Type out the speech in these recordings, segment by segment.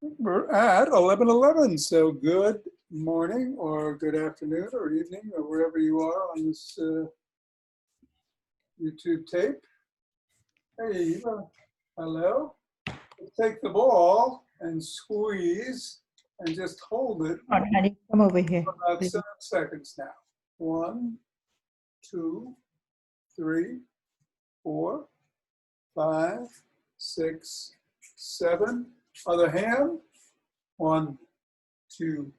We're at 11:11, so good morning or good afternoon or evening or wherever you are on this YouTube tape. Hey, Eva, hello. Take the ball and squeeze and just hold it Come on, honey, come over here. for about 7 seconds now. 1, 2, 3, 4, 5, 6, 7. Other hand. 1, 2,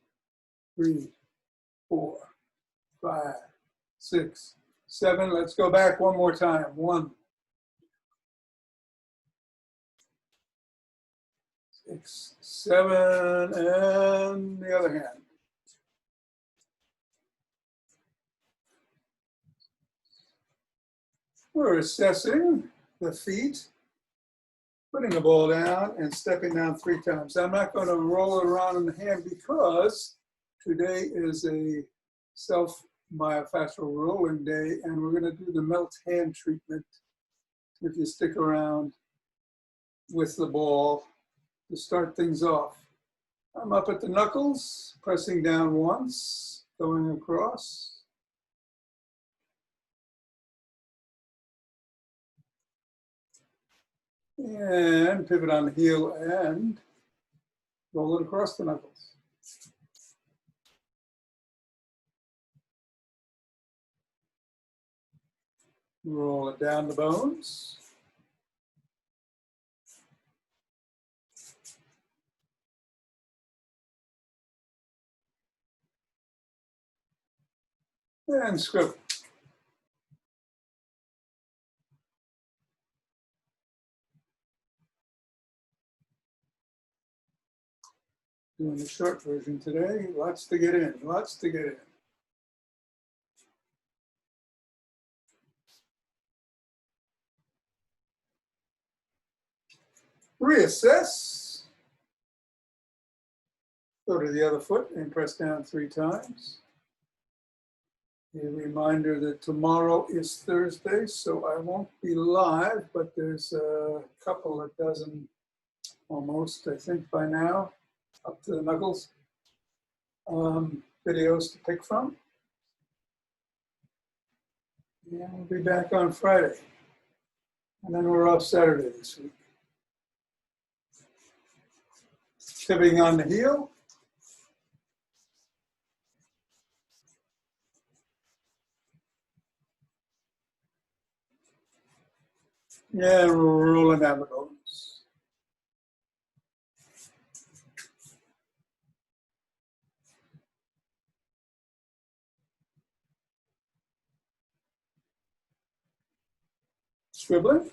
3, 4, 5, 6, 7. Let's go back one more time. 1, 6, 7, and the other hand. We're assessing the feet, putting the ball down and stepping down 3 times. I'm not going to roll it around in the hand because today is a self-myofascial rolling day, and we're going to do the melt hand treatment if you stick around with the ball to start things off. I'm up at the knuckles, pressing down once, going across. And pivot on the heel and roll it across the knuckles. Roll it down the bones. And scribble. Doing the short version today. Lots to get in, lots to get in. Reassess. Go to the other foot and press down 3 times. A reminder that tomorrow is Thursday, so I won't be live, but there's a couple of dozen, almost, I think by now, up to the knuckles, videos to pick from. And we'll be back on Friday. And then we're off Saturday this week. Pivoting on the heel. And rolling down the bones. Scribbling.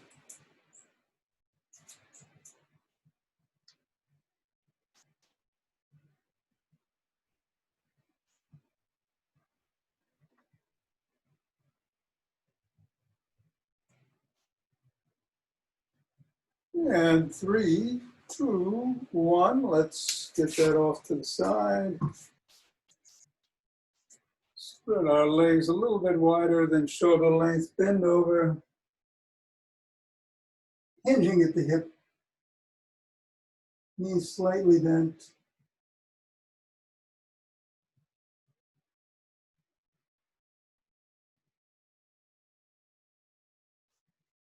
And 3, 2, 1. Let's get that off to the side. Spread our legs a little bit wider than shoulder length. Bend over. Hinging at the hip. Knees slightly bent.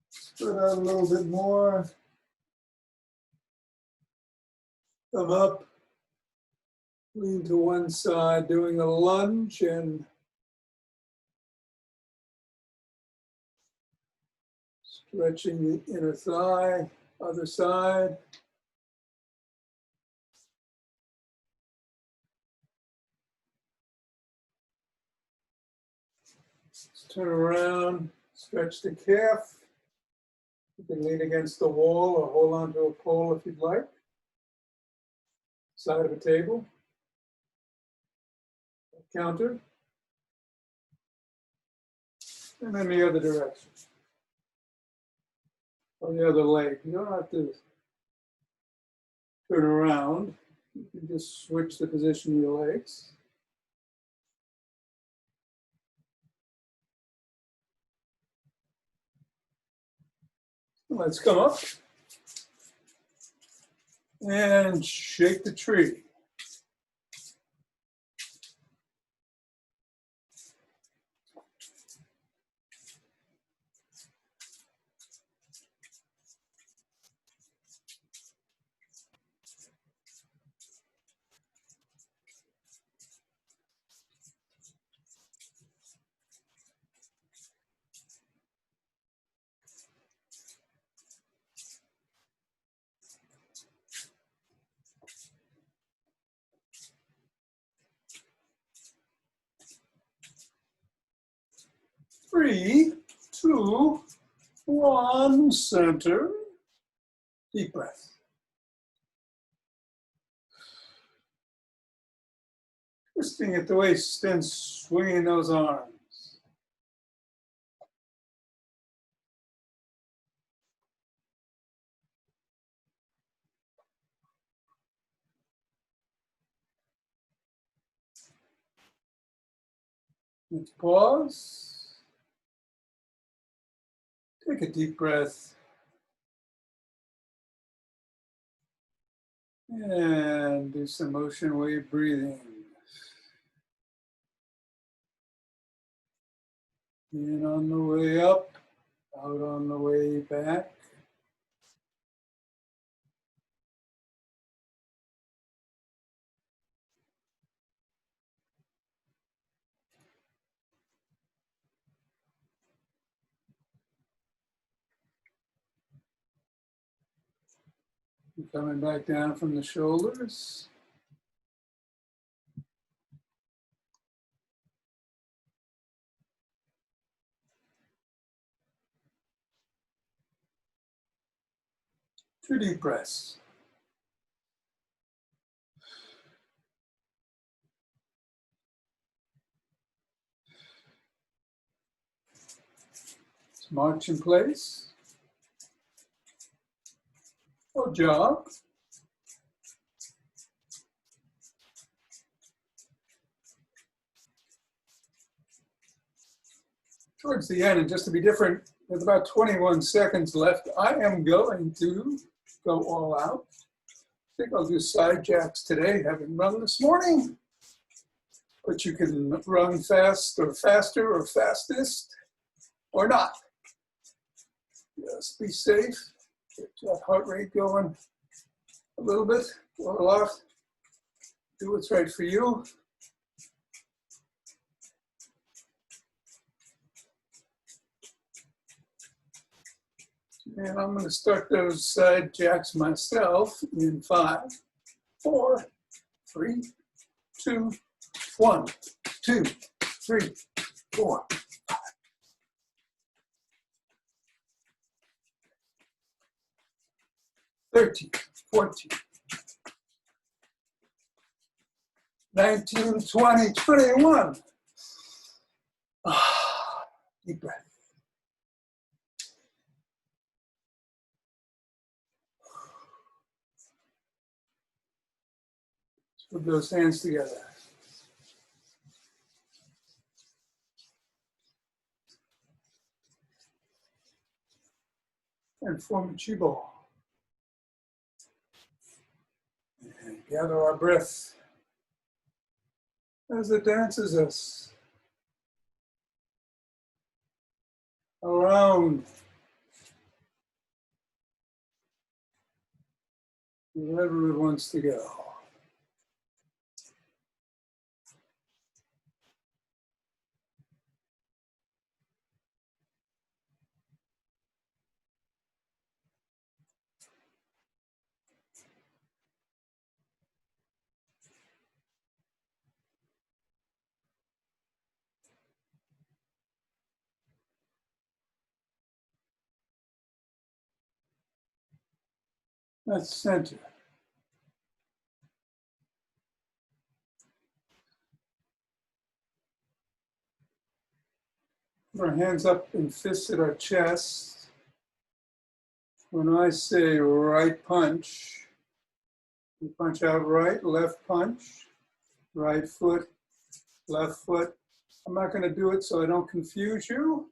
Spread out a little bit more. Come up, lean to one side, doing a lunge and stretching the inner thigh, other side. Let's turn around, stretch the calf. You can lean against the wall or hold onto a pole if you'd like. Side of a table, a counter, and then the other direction. On the other leg. You don't have to turn around. You can just switch the position of your legs. Let's come up. And shake the tree. Three, two, one, center. Deep breath. Twisting at the waist and swinging those arms. Let's pause. Take a deep breath. And do some motion wave breathing. In on the way up, out on the way back. Coming back down from the shoulders. Two deep breaths. Let's march in place. Or jog. Towards the end, and just to be different, with about 21 seconds left, I am going to go all out. I think I'll do side jacks today, having run this morning. But you can run fast or faster or fastest or not. Just be safe. Get that heart rate going a little bit or a lot. Do what's right for you. And I'm going to start those side jacks myself in 5, 4, 3, 2, 1, 2, 3, 4. 13, 14, 19, 20, 21. Deep breath. Put those hands together. And form a chi ball. And gather our breath as it dances us around wherever it wants to go. That's center. Put our hands up in fists at our chest. When I say right punch, you punch out right, left punch, right foot, left foot. I'm not going to do it so I don't confuse you,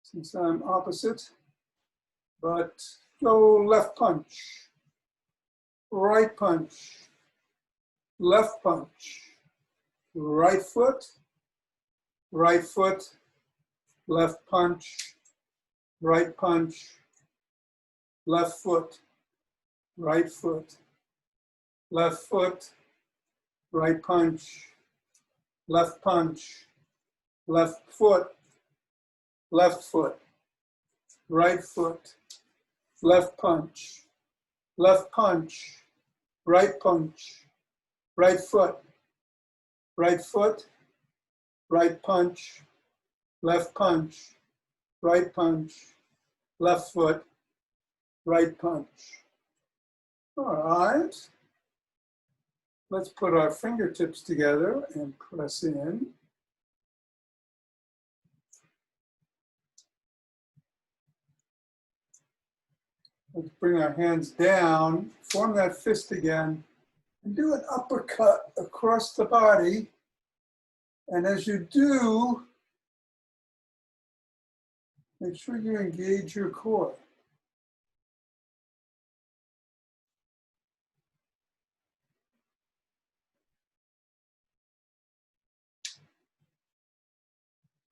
since I'm opposite, but go left punch, right punch, left punch, right foot, left punch, right punch, left foot, right foot, left foot, right punch, left punch, left foot, right foot, left punch, right punch, right foot, right punch, left punch, right punch, left foot, right punch. All right. Let's put our fingertips together and press in. Let's bring our hands down, form that fist again, and do an uppercut across the body. And as you do, make sure you engage your core.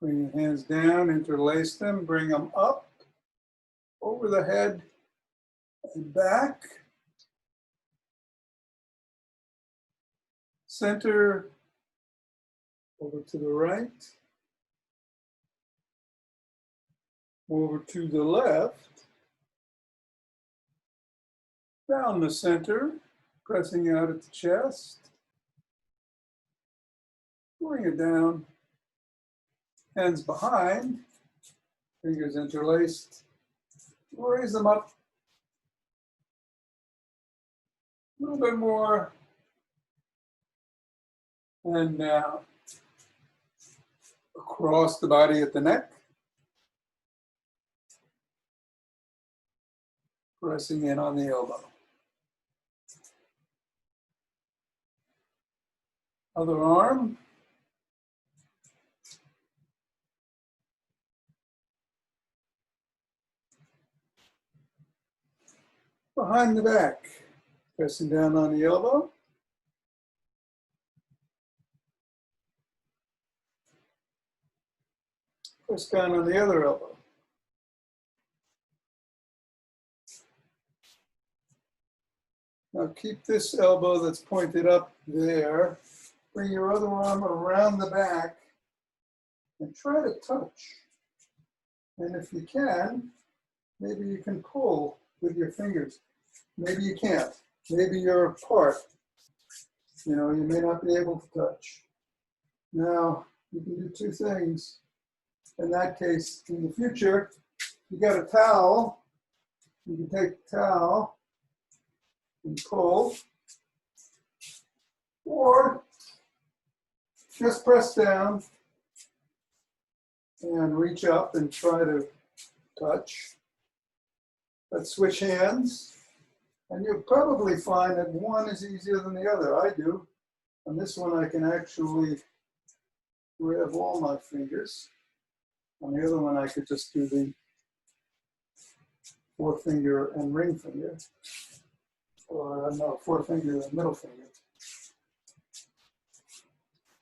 Bring your hands down, interlace them, bring them up, over the head and back. Center, over to the right, over to the left, down the center, pressing out at the chest, bring it down, hands behind, fingers interlaced, raise them up, a little bit more, and now across the body at the neck, pressing in on the elbow. Other arm. Behind the back, pressing down on the elbow. Press down on the other elbow. Now keep this elbow that's pointed up there. Bring your other arm around the back and try to touch. And if you can, maybe you can pull with your fingers. Maybe you can't. Maybe you're apart. You know, you may not be able to touch. Now, you can do two things. In that case, in the future, you got a towel. You can take the towel and pull, or just press down and reach up and try to touch. Let's switch hands. And you'll probably find that one is easier than the other. I do. On this one, I can actually grab all my fingers. On the other one, I could just do the forefinger and ring finger. Or no, forefinger and middle finger.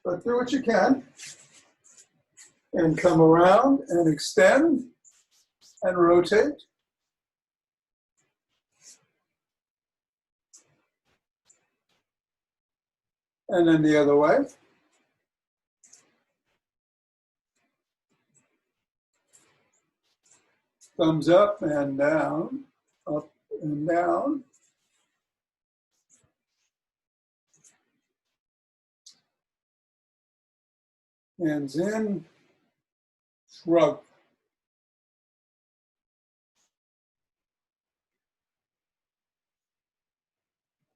But do what you can. And come around and extend and rotate. And then the other way. Thumbs up and down, up and down. Hands in, shrug.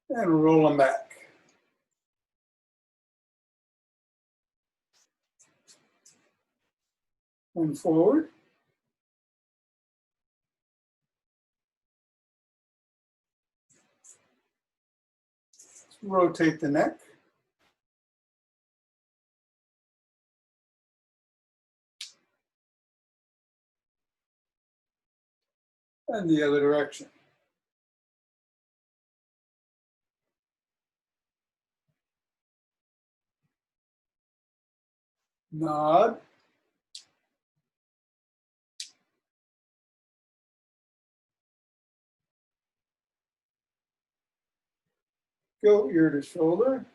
And roll them back. And forward. Rotate the neck. And the other direction. Nod. Go ear to shoulder.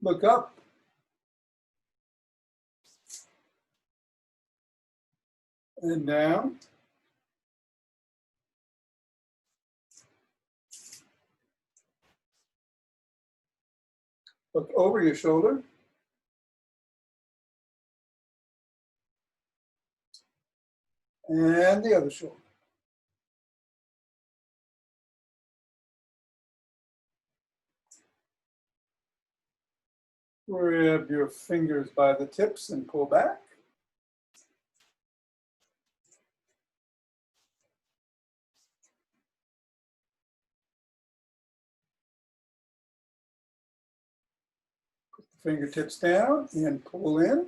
Look up. And down. Look over your shoulder. And the other shoulder. Grab your fingers by the tips and pull back. Put the fingertips down and pull in.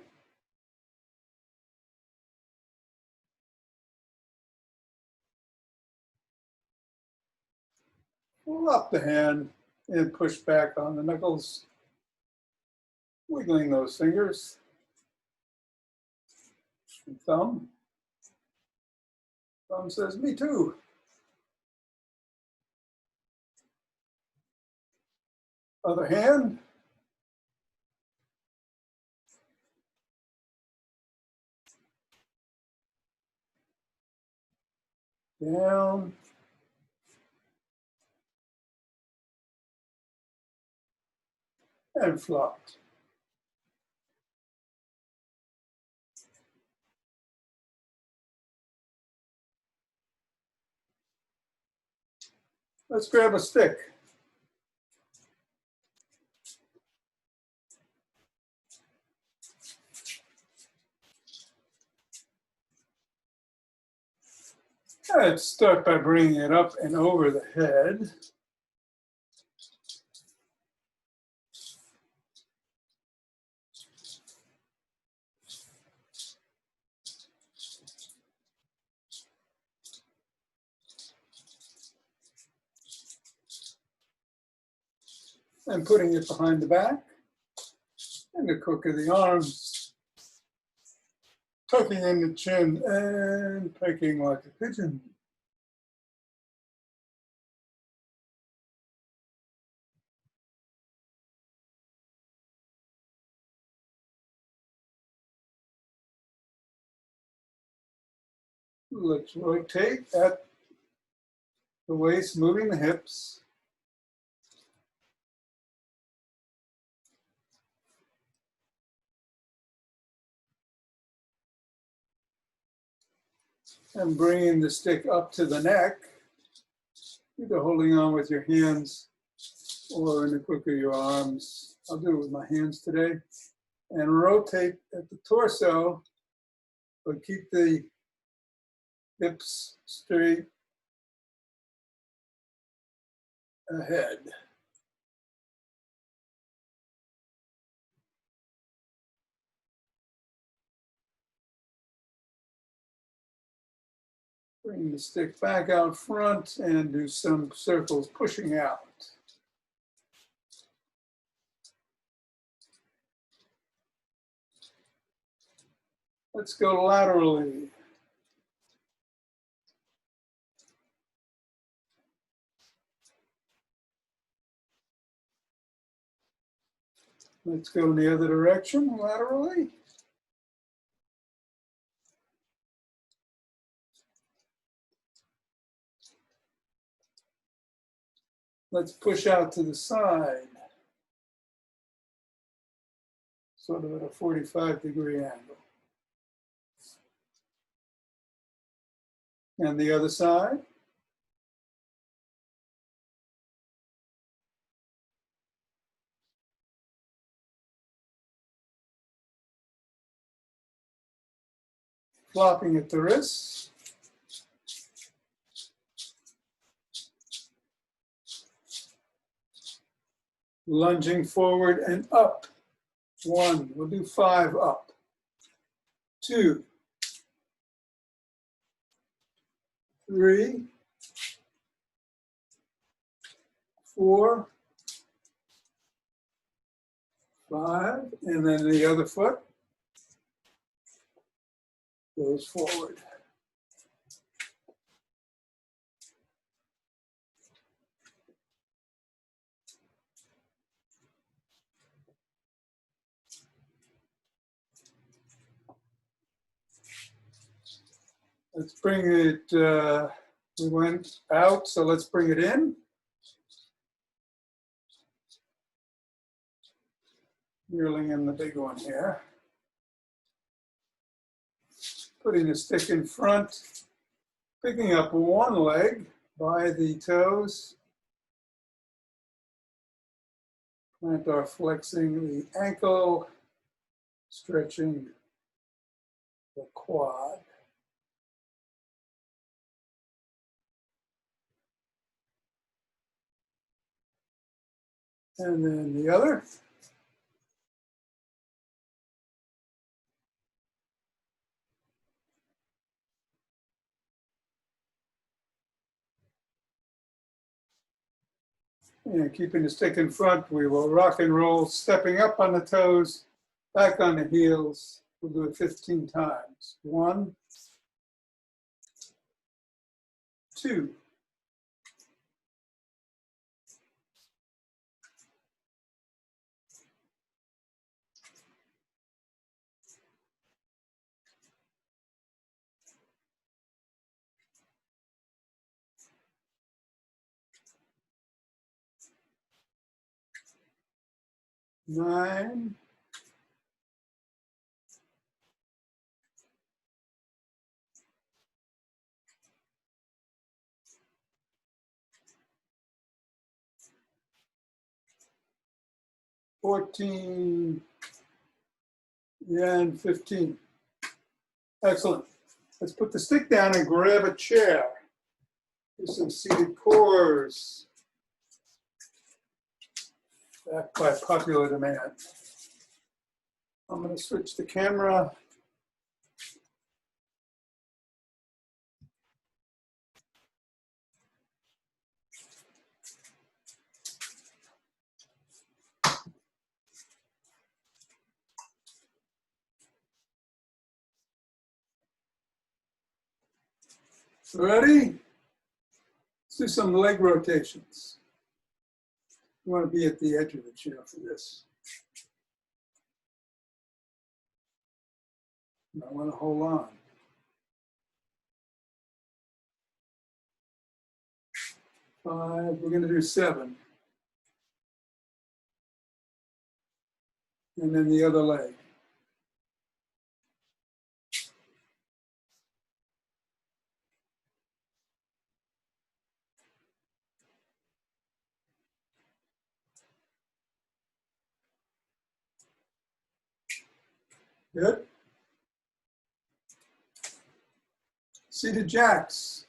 Pull up the hand and push back on the knuckles, wiggling those fingers. Thumb. Thumb says, me too. Other hand. Down. And flopped. Let's grab a stick. Let's start by bringing it up and over the head. And putting it behind the back and the crook of the arms, tucking in the chin and pecking like a pigeon. Let's rotate at the waist, moving the hips. And bringing the stick up to the neck, either holding on with your hands or in the crook of your arms. I'll do it with my hands today. And rotate at the torso, but keep the hips straight ahead. Bring the stick back out front and do some circles pushing out. Let's go laterally. Let's go in the other direction, laterally. Let's push out to the side, sort of at a 45-degree angle. And the other side. Flopping at the wrists. Lunging forward and up. 1, we'll do 5 up. 2, 3, 4, 5, and then the other foot goes forward. Let's bring it, we went out, so let's bring it in. Reeling in the big one here. Putting the stick in front, picking up one leg by the toes. Plantar flexing the ankle, stretching the quad. And then the other. And keeping the stick in front, we will rock and roll, stepping up on the toes, back on the heels. We'll do it 15 times. 1, 2, 9, 14, and 15. Excellent. Let's put the stick down and grab a chair. Do some seated cores. Back by popular demand. I'm going to switch the camera. Ready? Let's do some leg rotations. You want to be at the edge of the chair for this. I want to hold on. 5, we're going to do 7. And then the other leg. Good. Seated jacks.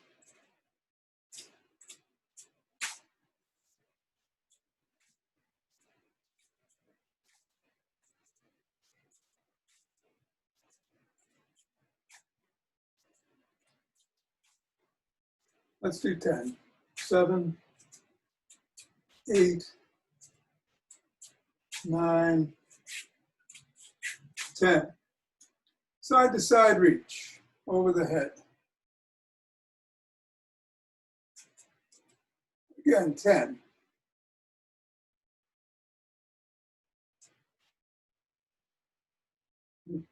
Let's do 10. 7, 8, 9, 10. Side to side reach over the head. Again, 10.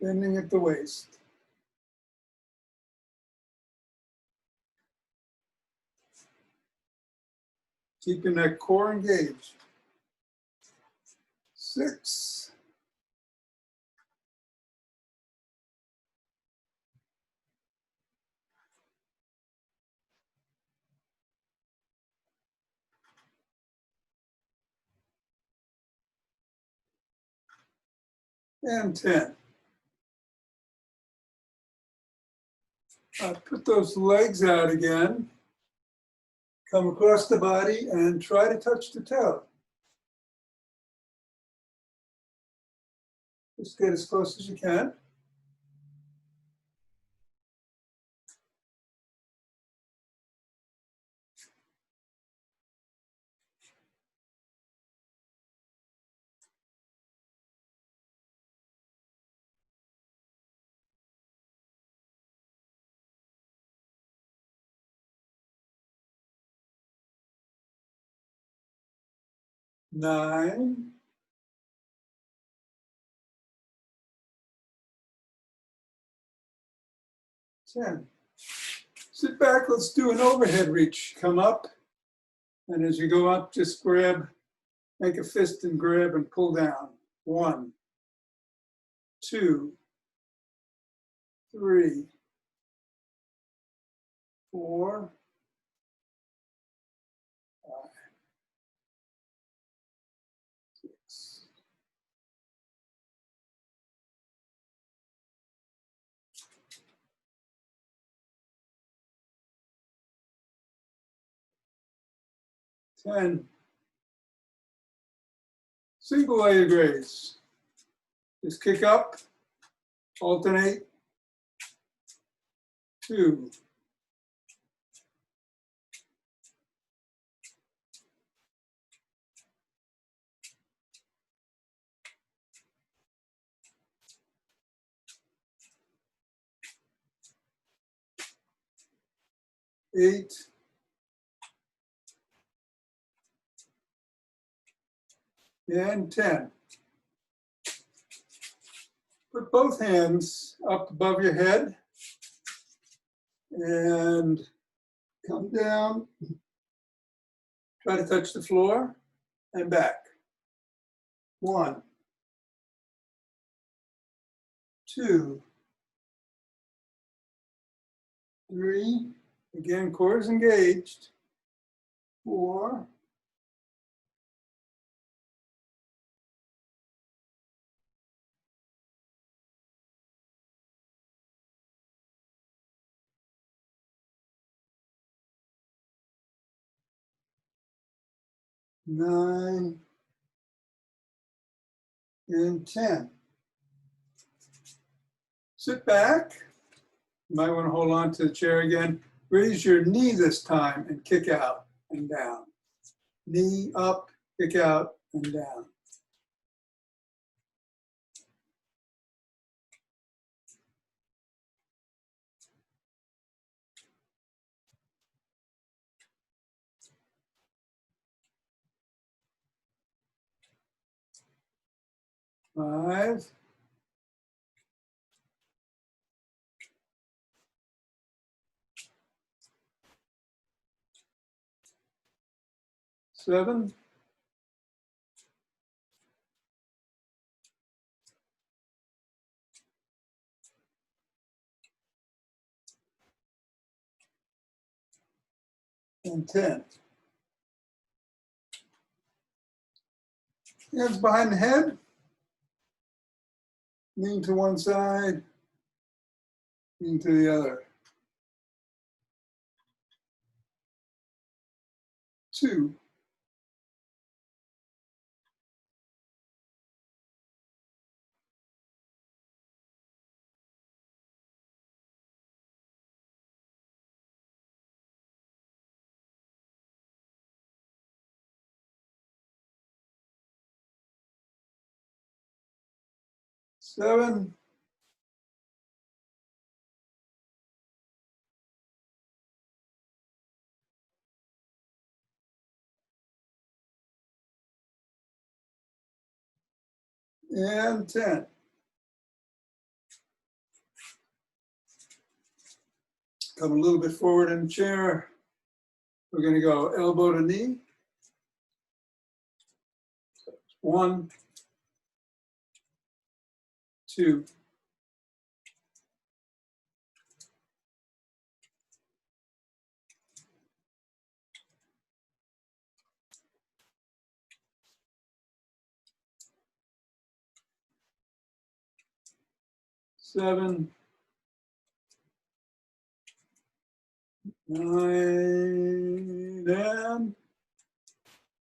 Bending at the waist. Keeping that core engaged. 6. And 10. Put those legs out again. Come across the body and try to touch the toe. Just get as close as you can. 9, 10. Sit back, let's do an overhead reach. Come up, and as you go up, just grab, make a fist and grab and pull down. 1, 2, 3, 4, 5, 6. Ten. Single legged raise. Just kick up, alternate. 2, 8, and 10. Put both hands up above your head and come down. Try to touch the floor and back. 1, 2, 3. Again, core is engaged. 4, 9, and 10. Sit back. You might want to hold on to the chair again. Raise your knee this time and kick out and down. Knee up, kick out and down. Five, 7, and 10. Hands behind the head. Lean to one side, lean to the other. 2, 7, and 10. Come a little bit forward in the chair. We're going to go elbow to knee. 1, 2, 7, 9, and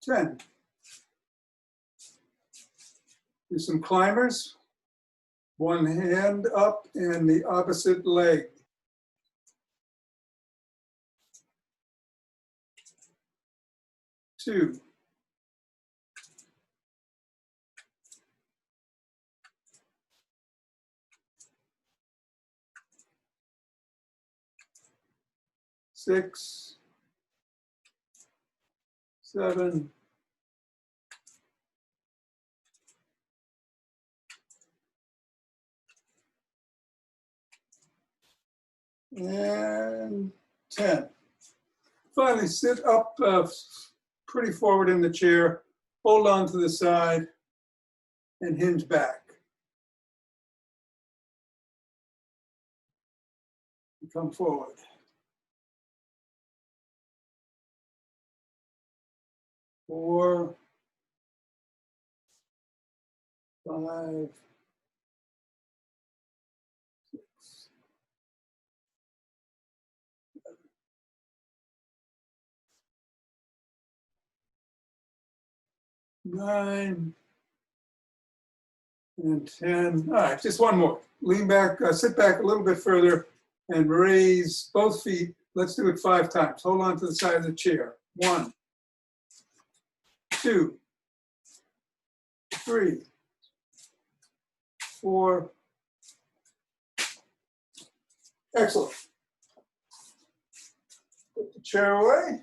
10. Do some climbers. One hand up and the opposite leg. 2, 6, 7, and 10. Finally, sit up pretty forward in the chair, hold on to the side, and hinge back. Come forward. 4, 5, 6, 9, and 10. All right, just one more. Lean back, sit back a little bit further and raise both feet. Let's do it 5 times. Hold on to the side of the chair. 1, 2, 3, 4. Excellent. Put the chair away.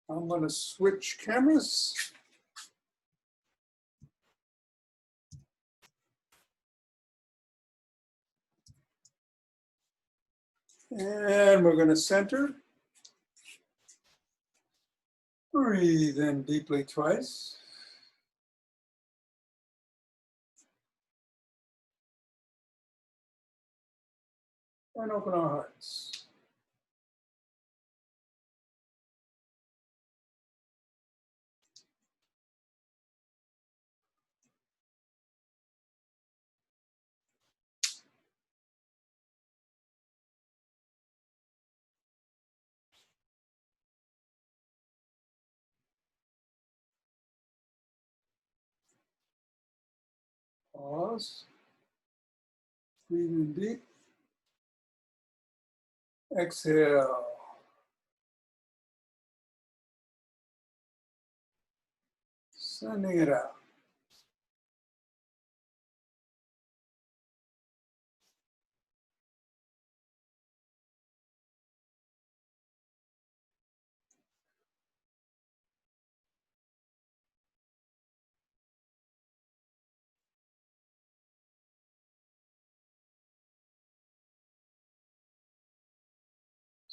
I'm going to switch cameras. And we're going to center. Breathe in deeply twice. And open our hearts. Pause. Breathe in deep. Exhale. Sending it out.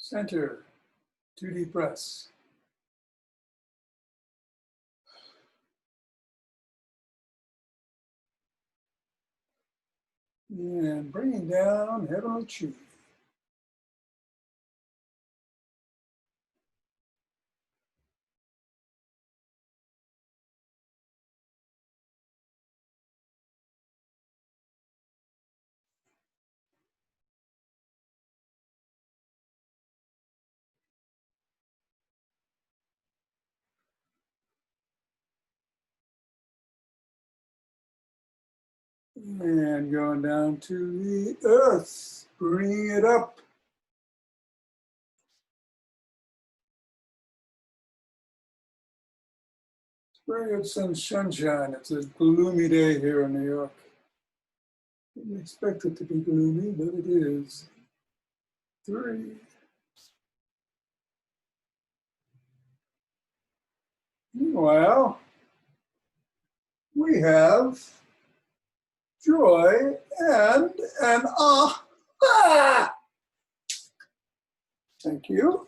Center. 2 deep breaths. And bringing down heavenly chi. And going down to the earth, bringing it up. Bring it some sunshine. It's a gloomy day here in New York. Didn't expect it to be gloomy, but it is. 3. Meanwhile, we have joy and an ah. Thank you.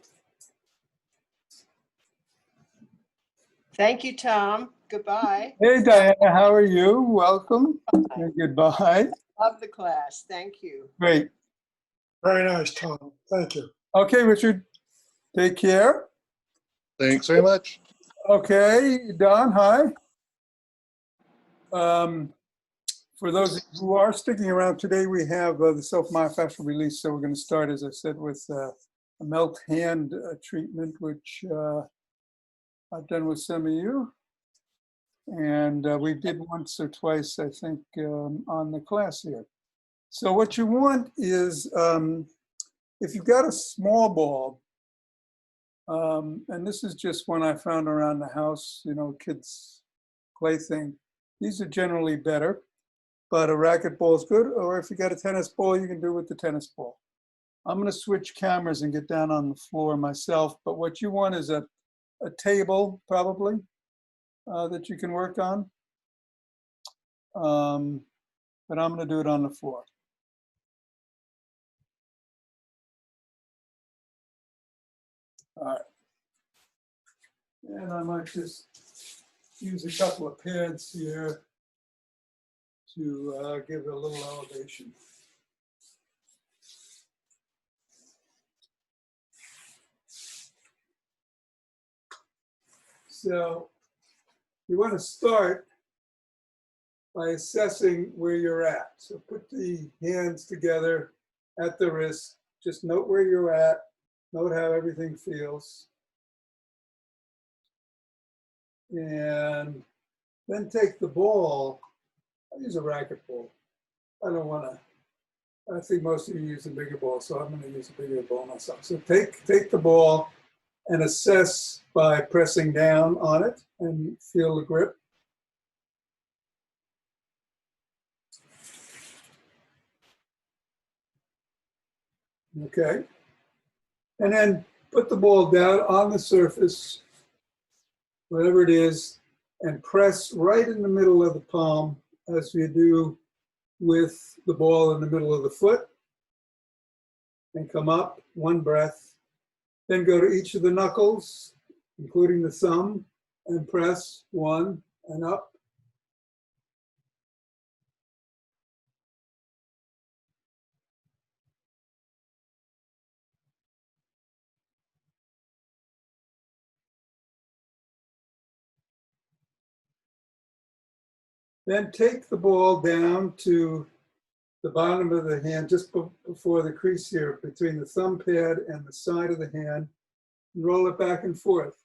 Thank you, Tom. Goodbye. Hey, Diana, how are you? Welcome. And goodbye. Love the class. Thank you. Great. Very nice, Tom. Thank you. Okay, Richard, take care. Thanks very much. Okay, Don, hi. For those who are sticking around today, we have the self-myofascial release. So we're going to start, as I said, with a melt hand treatment, which I've done with some of you. And we did once or twice, I think, on the class here. So what you want is, if you've got a small ball, and this is just one I found around the house, you know, kids' plaything. These are generally better, but a racquetball is good. Or if you got a tennis ball, you can do it with the tennis ball. I'm going to switch cameras and get down on the floor myself. But what you want is a table, probably, that you can work on. But I'm going to do it on the floor. All right. And I might just use a couple of pads here to give it a little elevation. So you want to start by assessing where you're at. So put the hands together at the wrist. Just note where you're at. Note how everything feels. And then take the ball. I use a racket ball. I don't want to. I think most of you use a bigger ball, so I'm going to use a bigger ball myself. So take the ball and assess by pressing down on it and feel the grip. Okay. And then put the ball down on the surface, whatever it is, and press right in the middle of the palm as you do with the ball in the middle of the foot. And come up, one breath. Then go to each of the knuckles, including the thumb, and press one and up. Then take the ball down to the bottom of the hand, just before the crease here, between the thumb pad and the side of the hand, and roll it back and forth.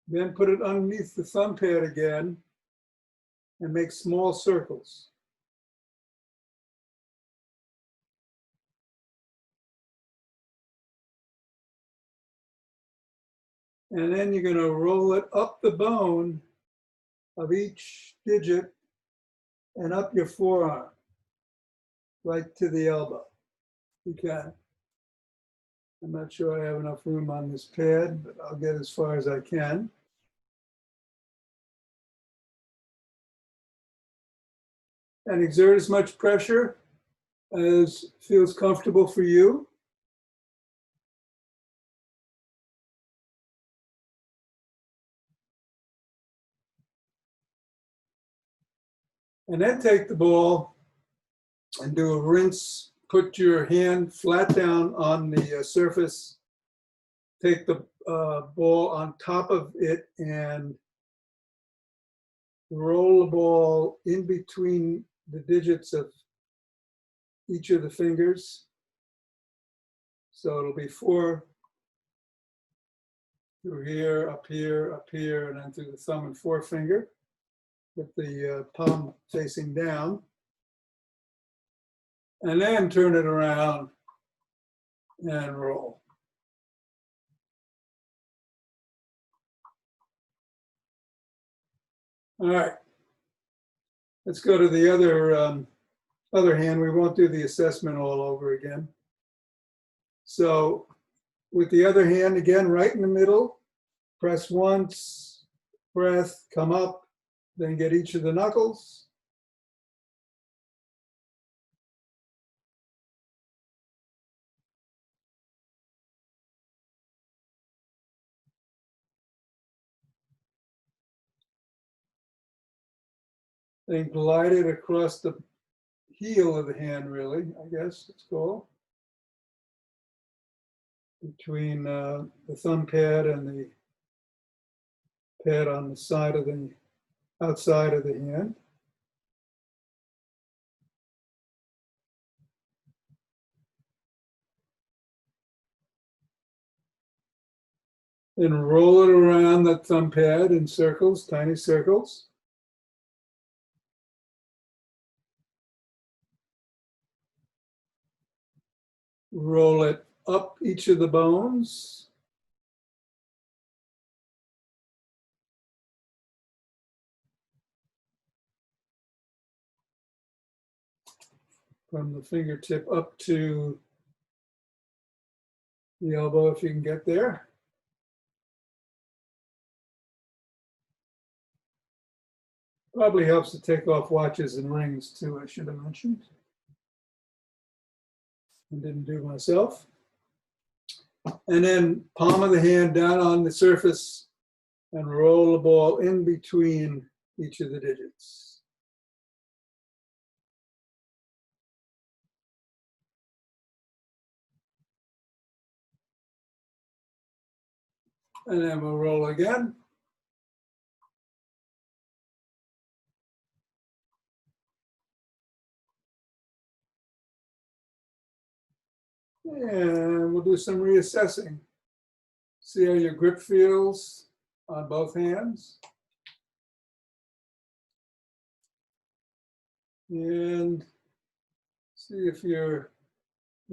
Then put it underneath the thumb pad again and make small circles. And then you're going to roll it up the bone of each digit and up your forearm, right to the elbow. You can. I'm not sure I have enough room on this pad, but I'll get as far as I can. And exert as much pressure as feels comfortable for you. And then take the ball and do a rinse. Put your hand flat down on the surface. Take the ball on top of it and roll the ball in between the digits of each of the fingers. So it'll be 4 through here, up here, and then through the thumb and forefinger with the palm facing down. And then turn it around and roll. All right. Let's go to the other hand. We won't do the assessment all over again. So with the other hand, again, right in the middle, press once, breath, come up, then get each of the knuckles. Then glide it across the heel of the hand, really, I guess it's called. Between the thumb pad and the pad on the side of the outside of the hand. Then roll it around that thumb pad in circles, tiny circles. Roll it up each of the bones. From the fingertip up to the elbow, if you can get there. Probably helps to take off watches and rings too, I should have mentioned. I didn't do myself. And then palm of the hand down on the surface and roll the ball in between each of the digits. And then we'll roll again. And we'll do some reassessing. See how your grip feels on both hands. And see if your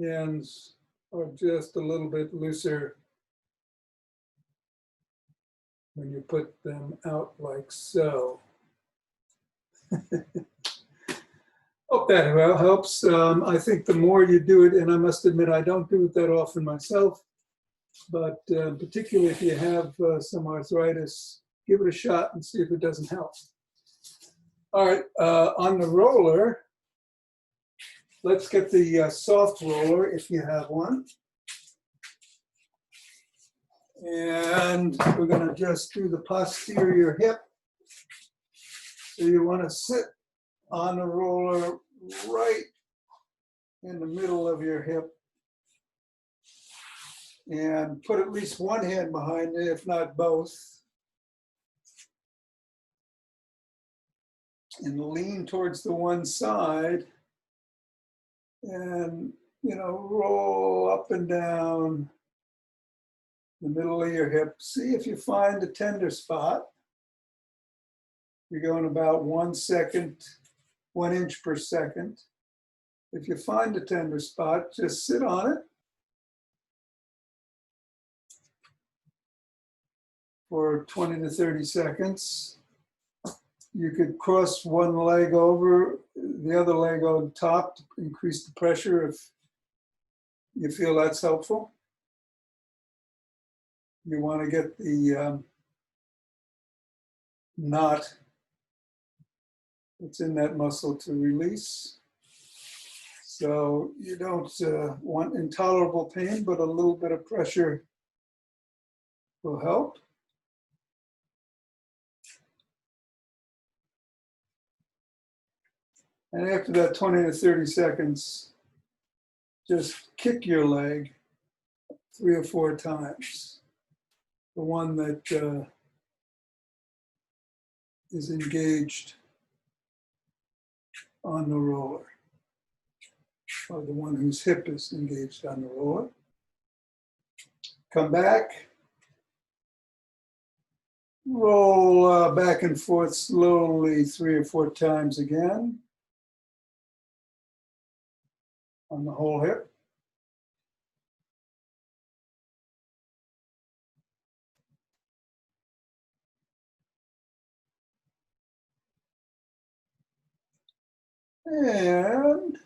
hands are just a little bit looser when you put them out like so. Hope that helps. I think the more you do it, and I must admit I don't do it that often myself, but particularly if you have some arthritis, give it a shot and see if it doesn't help. All right, on the roller, let's get the soft roller if you have one. And we're going to just do the posterior hip. So you want to sit on the roller right in the middle of your hip and put at least one hand behind it, if not both. And lean towards the one side and, roll up and down the middle of your hip. See if you find a tender spot. You're going about 1 inch per second. If you find a tender spot, just sit on it for 20 to 30 seconds. You could cross one leg over, the other leg on top to increase the pressure if you feel that's helpful. You want to get the knot that's in that muscle to release. So you don't want intolerable pain, but a little bit of pressure will help. And after that 20 to 30 seconds, just kick your leg 3 or 4 times. The one that is engaged on the roller, or the one whose hip is engaged on the roller. Come back, roll back and forth slowly 3 or 4 times again on the whole hip. And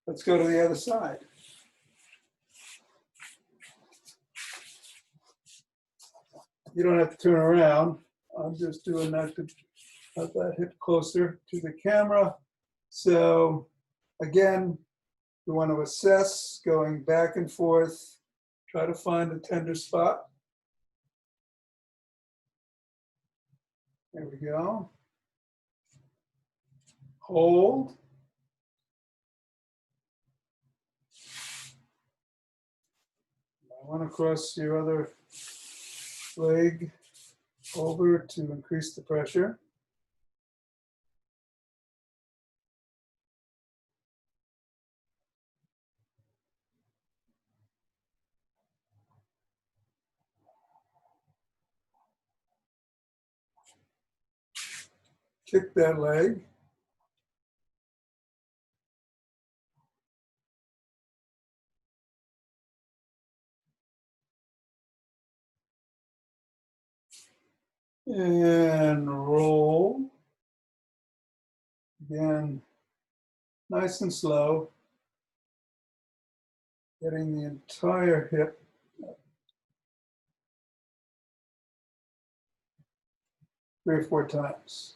let's go to the other side. You don't have to turn around. I'm just doing that to have that hip closer to the camera. So again, we want to assess going back and forth, try to find a tender spot. There we go. Hold. I want to cross your other leg over to increase the pressure. Kick that leg. And roll. Again, nice and slow. Getting the entire hip. 3 or 4 times.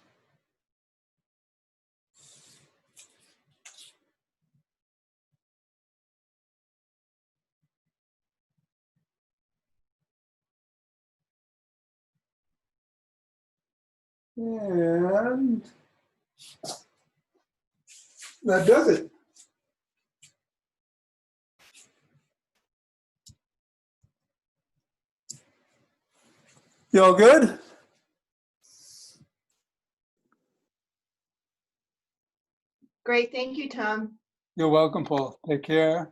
And that does it. You all good? Great, thank you, Tom. You're welcome, Paul. Take care.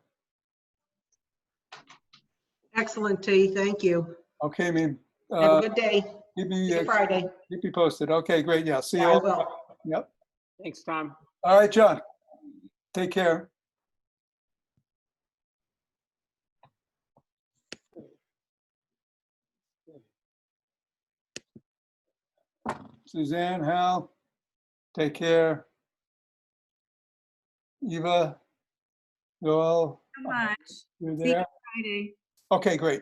Excellent, T. Thank you. Okay, me. Have a good day. Keep See you me, Friday. keep me posted. Okay, great. Yeah, see Yeah, I you. will. Yep. Thanks, Tom. All right, John. Take care. Suzanne, Hal, take care. Eva, Joel, So much. you're See you there? Friday. Okay, great.